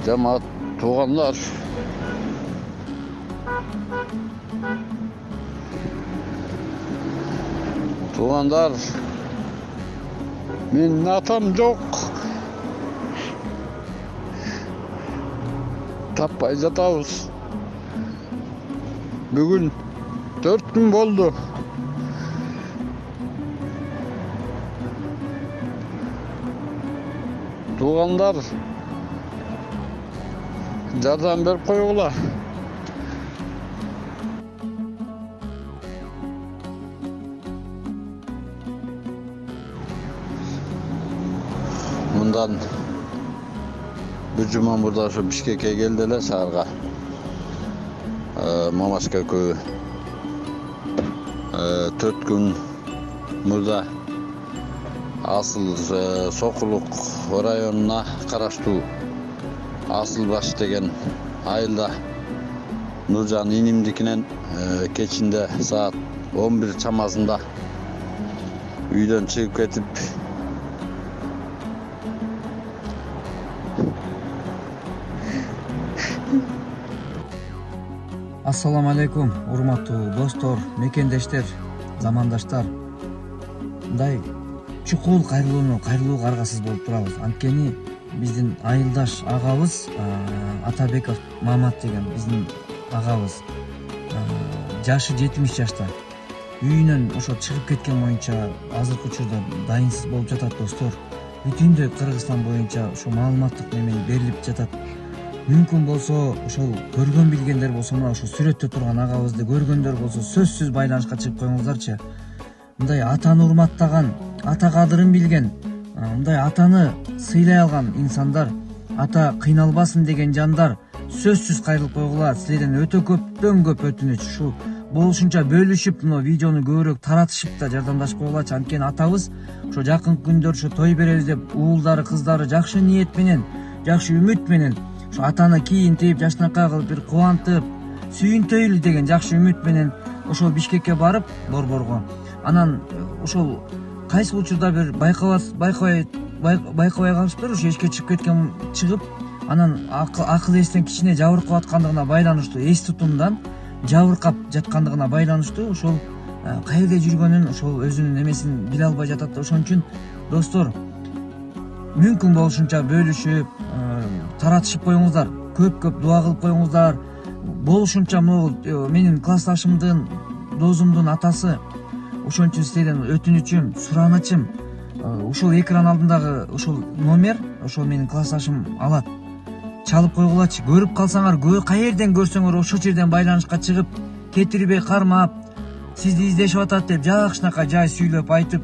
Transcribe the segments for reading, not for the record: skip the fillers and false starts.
Cemaat, tuğanlar. Tuğanlar. Menin atam yok. Tapmay жатабыз. Bugün 4 gün oldu. Tuğanlar жардам берип койгула. Мындан bir cuma burada şu Bişkek'e geldiler şaharga. Mamaşka köyü. 4 gün burada asıl Sokuluk rayonuna karaştуу Asılbaş degen ayılda Nurcan inimdikinen keçinde saat 11 çamasında үйдөн çıkıp ketip Assalamu alaikum, урматтуу достор, мекендештер, замандаштар. Мындай чукул кайрылууга аргасыз болуп турабыз. Анткени биздин айылдаш агабыз Атабеков Мамат деген биздин агабыз жашы 70 жашта. Үйүнөн ошо чыгып кеткен боюнча азыркы учурда дайынсыз болуп жатат достор. Бүтүндөй Кыргызстан боюнча ошо маалыматтык немен берилип жатат. Мүмкүн болсо ошол көргөн билгендер болсо мына ошо сүрөттө турган агабызды көргөндөр болсо сөзсүз байланышка чыгып коюңуздарчы. Мындай атаны урматтаган, ата кадырын билген, мындай атаны сыйлай алган инсандар, ата кыйналбасын деген жандар сөзсүз кайрылып койгула. Силерден өтө көптөн көп өтүнүч ушу болушунча бөлүшүп мына видеону көбүрөөк таратышып да жардамдашып койгулачы. Анткени атабыз ошо жакын күндөр ошо той беребиз деп уулдары кыздары жакшы ниет менен, жакшы үмүт менен ошо атаны кийинтип, жашынакай кылып бир кубантып, сүйүнтөйлү деген жакшы үмүт менен ошол Бишкекке барып, борборго. Анан ошол кайсы учурда бир байкабай калышыптыр, ошо эшикке чыгып, анан акыл эстен кичине жабыркап аткандыгына байланыштуу, эс тутумдан жабыркап жаткандыгына байланыштуу ошол каерде жүргөнүн ошол өзүнүн эмесин биле албай жатат. Ошон үчүн достор, мүмкүн болушунча бөлүшүп, таратышып коюңуздар, көп дуа кылып коюңуздар. Болушунча могул менин классташымдын, досумдун атасы. Ошон үчүн силерден өтүнүчүм, суранычым, ушул экран алдындагы ушул номер, ошол менин классташым алат. Чалып койгулачы. Көрүп калсаңар, каерден көрсөңөр ошол жерден байланышка чыгып, кетирбей кармап, сизди издешип атат деп жакшынакай жай сүйлөп айтып,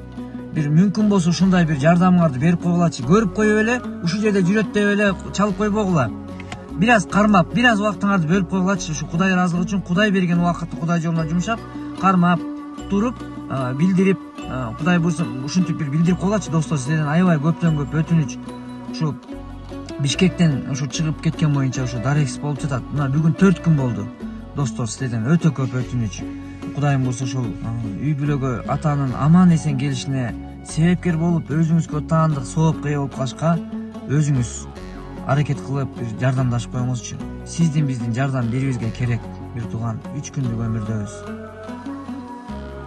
бир мүмкүн болсо ушундай бир жардамыңарды берип койгулачы. Көрүп коюп эле, ушул жерде жүрөт деп эле чалып койбогула. Бир аз кармап, бир аз убактыңарды бөлүп койгулачы. Ушу Кудай ыраазылыгы үчүн Кудай берген убакытты Кудай жолуна жумшап, кармап, туруп, билдирип, Кудай буйрса ушинтип бир билдирип койгулачы достор. Силерден аябай көптөн көп өтүнүч. Ушу Бишкектен ушу чыгып кеткен боюнча ушу дарексиз болуп жатат. Мына бүгүн 4 күн болду. Достор, силерден өтө көп өтүнүч. Кудайым буйрса ошол үй бүлөгө атанын аман эсен келишине себепкер болуп, өзүңүзгө таандык соопка ээ болуп калышка өзүңүз аракет кылып жардамдашып коюңузчу. Сиздин биздин жардам берүүбүзгө керек. Бир тууган 3 күндүк өмүрдөбүз.